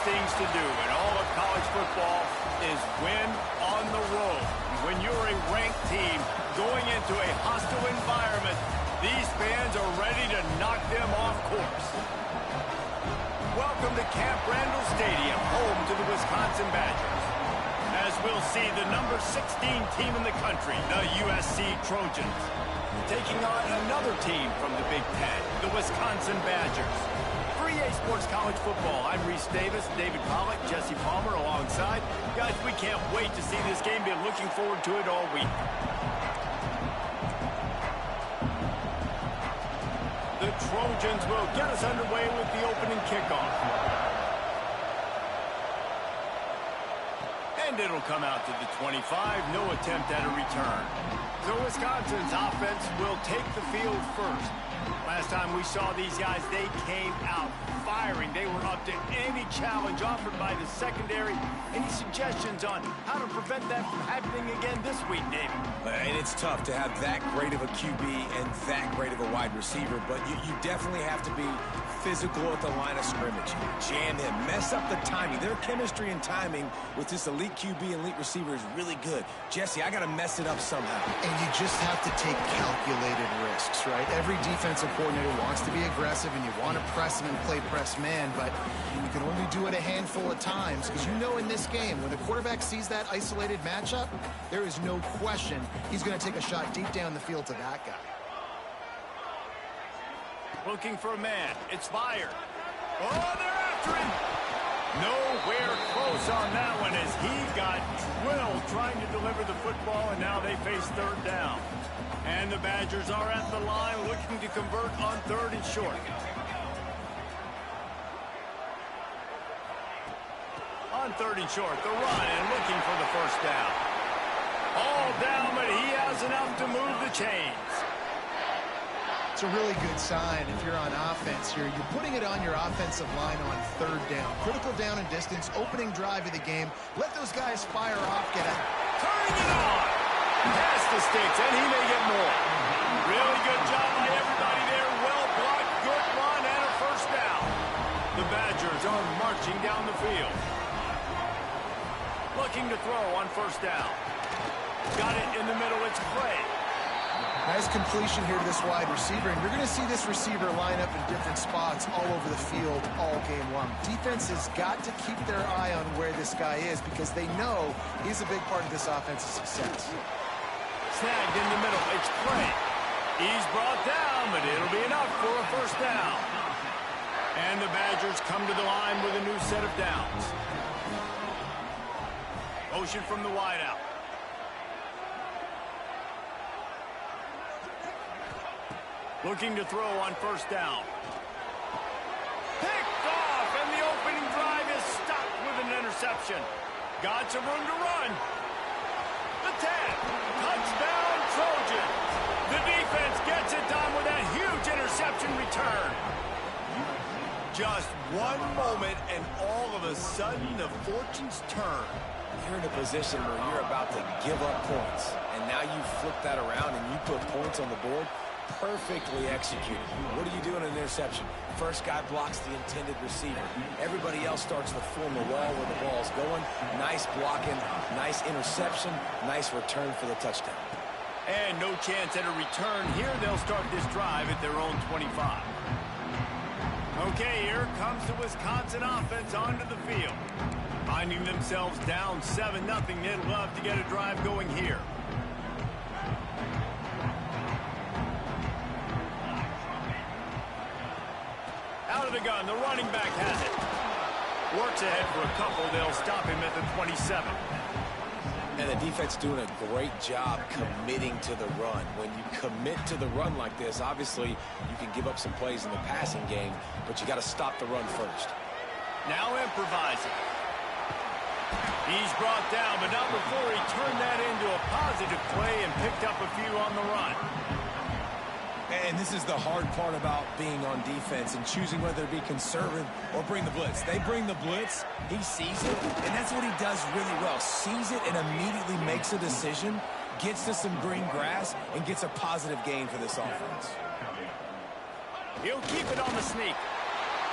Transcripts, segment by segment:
things to do in all of college football is win on the road. When you're a ranked team going into a hostile environment, these fans are ready to knock them off course. Welcome to Camp Randall Stadium, home to the Wisconsin Badgers. As we'll see, the number 16 team in the country, the USC Trojans, taking on another team from the Big Ten, the Wisconsin Badgers. For EA Sports College Football, I'm Reese Davis, David Pollack, Jesse Palmer alongside. Guys, we can't wait to see this game. Been looking forward to it all week. The Trojans will get us underway with the opening kickoff. And it'll come out to the 25. No attempt at a return. So Wisconsin's offense will take the field first. Last time we saw these guys, they came out firing. They were up to any challenge offered by the secondary. Any suggestions on how to prevent that from happening again this week, David? And it's tough to have that great of a QB and that great of a wide receiver, but you definitely have to be physical at the line of scrimmage. Jam him, mess up the timing. Their chemistry and timing with this elite QB and elite receiver is really good. Jesse, I got to mess it up somehow. And you just have to take calculated risks, right? Every defensive coordinator wants to be aggressive, and you want to press him and play press man, but you can only do it a handful of times, because you know in this game, when the quarterback sees that isolated matchup, there is no question he's going to take a shot deep down the field to that guy. Looking for a man. It's fired. Oh, they're after him. Nowhere close on that one as he got drilled trying to deliver the football, and now they face third down. And the Badgers are at the line looking to convert on third and short. On third and short, the run and looking for the first down. All down, but he has enough to move the chains. It's a really good sign if you're on offense here. You're putting it on your offensive line on third down. Critical down and distance, opening drive of the game. Let those guys fire off, get it. Turning it on. Past the sticks, and he may get more. Really good job by everybody there. Well blocked, good run, and a first down. The Badgers are marching down the field. Looking to throw on first down. Got it in the middle. It's Clay. Nice completion here to this wide receiver, and you're going to see this receiver line up in different spots all over the field all game long. Defense has got to keep their eye on where this guy is because they know he's a big part of this offense's success. Snagged in the middle. It's Clay. He's brought down, but it'll be enough for a first down. And the Badgers come to the line with a new set of downs. Motion from the wideout. Looking to throw on first down. Picked off, and the opening drive is stopped with an interception. Got some room to run. The 10. Touchdown, Trojans. The defense gets it done with a huge interception return. Just one moment, and all of a sudden, the fortunes turn. You're in a position where you're about to give up points, and now you flip that around and you put points on the board. Perfectly executed. What do you do in an interception? First guy blocks the intended receiver. Everybody else starts to form the wall where the ball's going. Nice blocking, nice interception, nice return for the touchdown. And no chance at a return here. They'll start this drive at their own 25. Okay, here comes the Wisconsin offense onto the field. Finding themselves down 7-0, they'd love to get a drive going here. Out of the gun, the running back has it. Works ahead for a couple. They'll stop him at the 27. And the defense doing a great job committing to the run. When you commit to the run like this, obviously you can give up some plays in the passing game, but you got to stop the run first. Now improvising. He's brought down, but not before he turned that into a positive play and picked up a few on the run. And this is the hard part about being on defense and choosing whether to be conservative or bring the blitz. They bring the blitz, he sees it, and that's what he does really well. Sees it and immediately makes a decision, gets to some green grass, and gets a positive gain for this offense. He'll keep it on the sneak.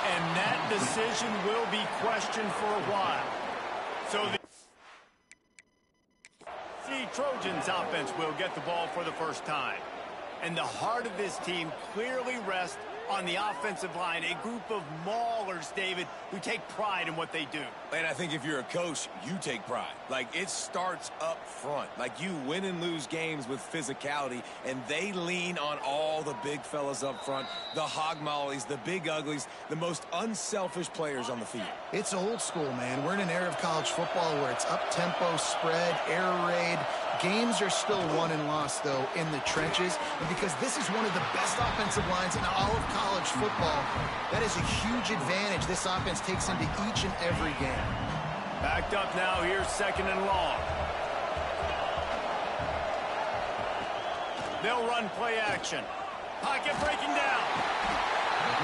And that decision will be questioned for a while. So the Trojans offense will get the ball for the first time. And the heart of this team clearly rests on the offensive line, a group of maulers, David, who take pride in what they do. And I think if you're a coach, you take pride. Like, it starts up front. Like, you win and lose games with physicality, and they lean on all the big fellas up front, the hog mollies, the big uglies, the most unselfish players on the field. It's old school, man. We're in an era of college football where it's up-tempo, spread, air raid. Games are still won and lost, though, in the trenches. And because this is one of the best offensive lines in all of college football, that is a huge advantage this offense takes into each and every game. Backed up now, here's 2nd and long. They'll run play action. Pocket breaking down.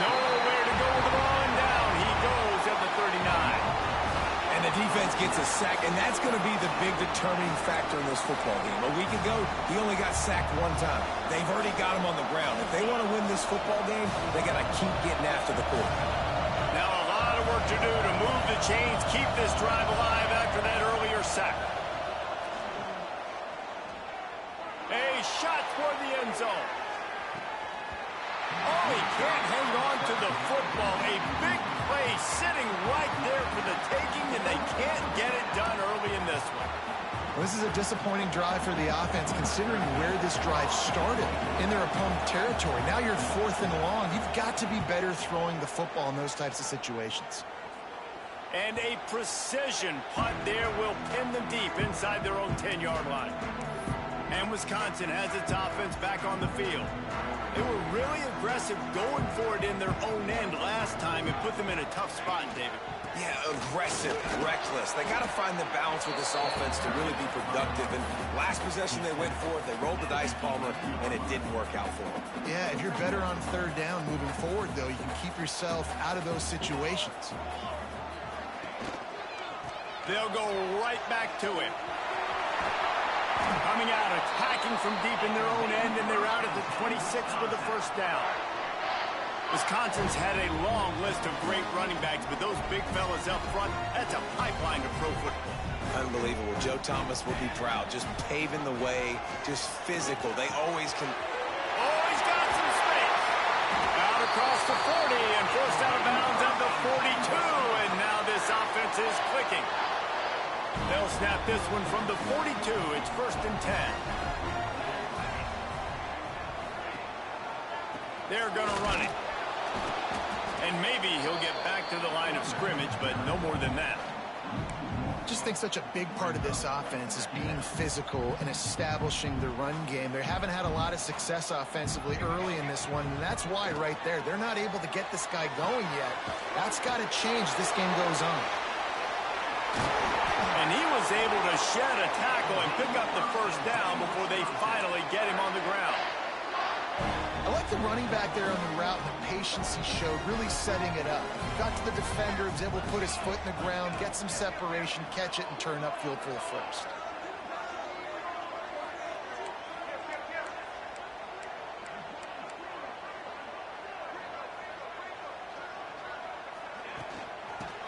Nowhere to go with the ball, and down he goes at the 39. And the defense gets a sack, and that's going to be the big determining factor in this football game. A week ago, he only got sacked 1 time. They've already got him on the ground. If they want to win this football game, they got to keep getting after the quarterback. Now a lot of work to do to move the chains, keep this drive alive after that earlier sack. A shot toward the end zone. Oh, he can't hang on to the football. A big play sitting right there for the taking, and they can't get it done early in this one. Well, this is a disappointing drive for the offense, considering where this drive started, in their opponent territory. Now you're 4th and long. You've got to be better throwing the football in those types of situations. And a precision punt there will pin them deep inside their own 10-yard line. And Wisconsin has its offense back on the field. They were really aggressive going for it in their own end last time and put them in a tough spot, David. Yeah, aggressive, reckless. They got to find the balance with this offense to really be productive. And last possession they went for it, they rolled the dice, Palmer, and it didn't work out for them. Yeah, if you're better on 3rd down moving forward, though, you can keep yourself out of those situations. They'll go right back to it. Coming out, attacking from deep in their own end, and they're out at the 26 with the 1st down. Wisconsin's had a long list of great running backs, but those big fellas up front, that's a pipeline to pro football. Unbelievable. Joe Thomas will be proud. Just paving the way, just physical. They always can. Oh, he's got some space. Out across the 40 and forced out of bounds at the 42, and now this offense is clicking. They'll snap this one from the 42. It's 1st and 10. They're going to run it. And maybe he'll get back to the line of scrimmage, but no more than that. I just think such a big part of this offense is being physical and establishing the run game. They haven't had a lot of success offensively early in this one, and that's why right there, they're not able to get this guy going yet. That's got to change as this game goes on. And he was able to shed a tackle and pick up the 1st down before they finally get him on the ground. I like the running back there on the route, the patience he showed, really setting it up. He got to the defender, was able to put his foot in the ground, get some separation, catch it, and turn upfield for the 1st.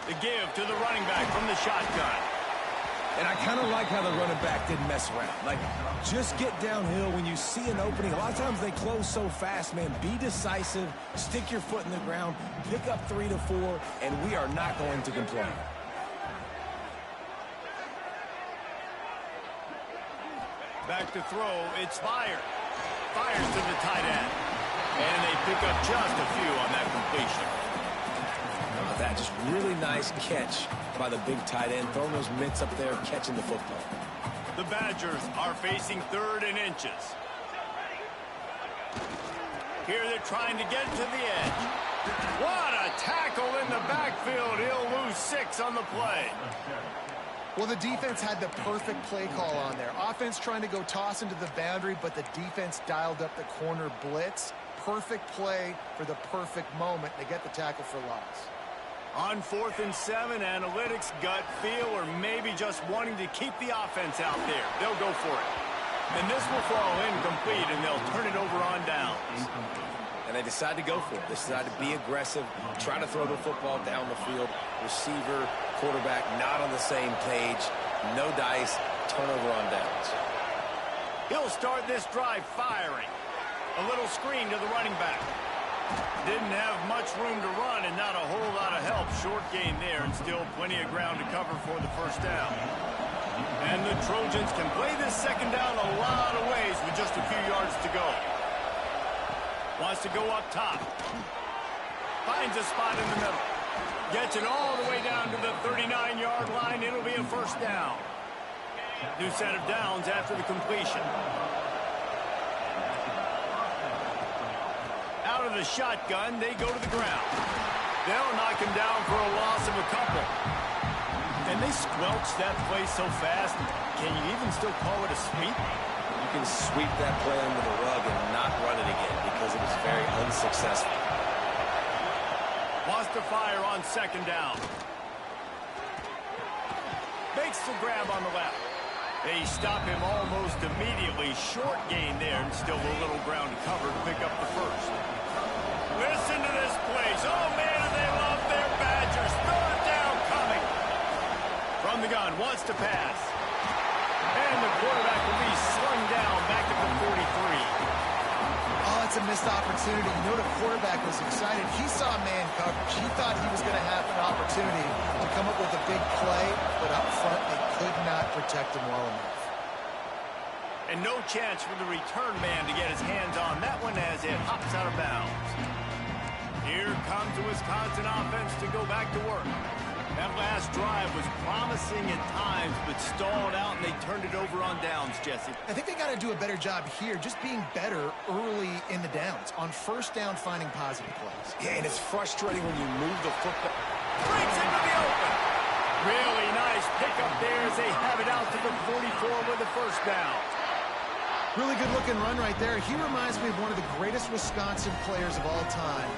The give to the running back from the shotgun. And I kind of like how the running back didn't mess around. Like, just get downhill when you see an opening. A lot of times they close so fast, man. Be decisive, stick your foot in the ground, pick up 3 to 4, and we are not going to complain. Back to throw, it's fired. Fires to the tight end. And they pick up just a few on that completion. That just really nice catch by the big tight end, throwing those mitts up there, catching the football. The Badgers are facing 3rd and inches. Here they're trying to get to the edge. What a tackle in the backfield. He'll lose 6 on the play. Well, the defense had the perfect play call on there. Offense trying to go toss into the boundary, but the defense dialed up the corner blitz. Perfect play for the perfect moment. They get the tackle for loss. On 4th and 7, analytics, gut feel, or maybe just wanting to keep the offense out there. They'll go for it. And this will fall incomplete, and they'll turn it over on downs. and they decide to go for it. They decide to be aggressive, try to throw the football down the field. Receiver, quarterback, not on the same page. No dice, turnover on downs. He'll start this drive firing. A little screen to the running back. Didn't have much room to run and not a whole lot of help. Short gain there and still plenty of ground to cover for the first down. And the Trojans can play this second down a lot of ways with just a few yards to go. Wants to go up top. Finds a spot in the middle. Gets it all the way down to the 39-yard line. It'll be a first down. New set of downs after the completion. Out of the shotgun, they go to the ground. They'll knock him down for a loss of a couple. And they squelch that play so fast, can you even still call it a sweep? You can sweep that play under the rug and not run it again because it was very unsuccessful. Wants to fire on second down. Makes the grab on the left. They stop him almost immediately. Short gain there and still a little ground to cover to pick up the first. Listen to this place. Oh, man, do they love their Badgers. Third down coming. From the gun, wants to pass. And the quarterback will be slung down back at the 43. Oh, it's a missed opportunity. You know, the quarterback was excited. He saw man coverage. He thought he was going to have an opportunity to come up with a big play, but up front, they could not protect him well enough. And no chance for the return man to get his hands on that one as it hops out of bounds. Here comes the Wisconsin offense to go back to work. That last drive was promising at times, but stalled out, and they turned it over on downs, Jesse. I think they got to do a better job here, just being better early in the downs. On first down, finding positive plays. Yeah, and it's frustrating when you move the football. Brings into the open. Really nice pickup there as they have it out to the 44 with the first down. Really good-looking run right there. He reminds me of one of the greatest Wisconsin players of all time,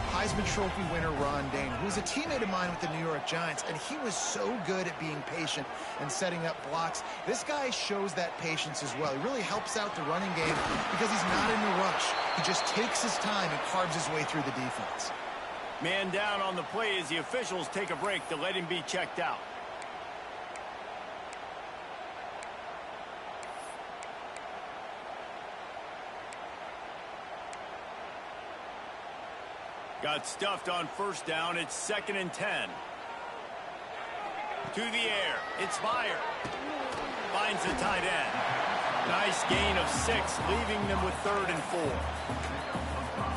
Heisman Trophy winner Ron Dane, who was a teammate of mine with the New York Giants, and he was so good at being patient and setting up blocks. This guy shows that patience as well. He really helps out the running game because he's not in a rush. He just takes his time and carves his way through the defense. Man down on the play as the officials take a break to let him be checked out. Got stuffed on first down. It's 2nd and 10. To the air. It's fired. Finds the tight end. Nice gain of 6, leaving them with 3rd and 4.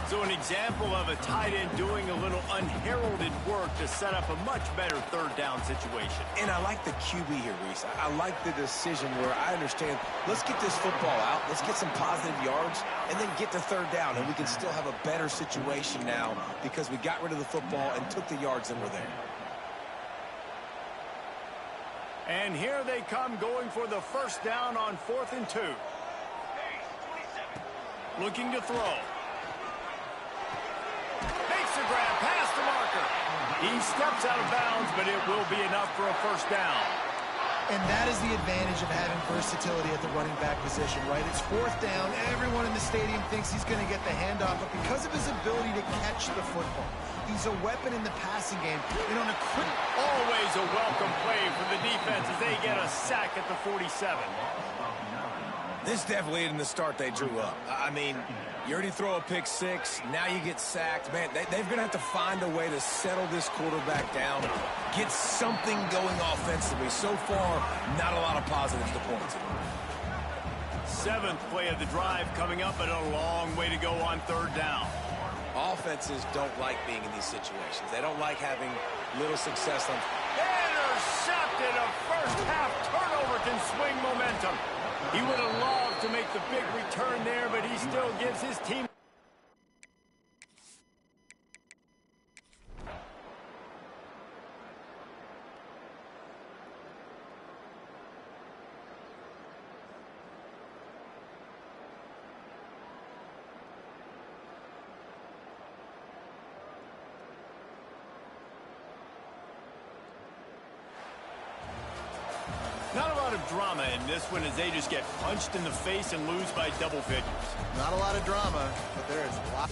So an example of a tight end doing a little unheralded work to set up a much better 3rd down situation. And I like the QB here, Reese. I like the decision where I understand, let's get this football out, let's get some positive yards, and then get to 3rd down, and we can still have a better situation now because we got rid of the football and took the yards and were there. And here they come going for the first down on 4th and 2. Looking to throw. Makes the grab past the marker. He steps out of bounds, but it will be enough for a first down. And that is the advantage of having versatility at the running back position, right? It's 4th down. Everyone in the stadium thinks he's going to get the handoff, but because of his ability to catch the football, he's a weapon in the passing game. And on a quick... Always a welcome play for the defense as they get a sack at the 47. This definitely isn't the start they drew up. I mean, you already throw a pick 6, now you get sacked. Man, they're going to have to find a way to settle this quarterback down, get something going offensively. So far, not a lot of positives to point to. 7th play of the drive coming up, and a long way to go on 3rd down. Offenses don't like being in these situations. They don't like having little success on... Intercepted! A first-half turnover can swing momentum. He would have loved to make the big return there, but he still gives his team... Not a lot of drama in this one as they just get punched in the face and lose by double figures. Not a lot of drama, but there is a lot...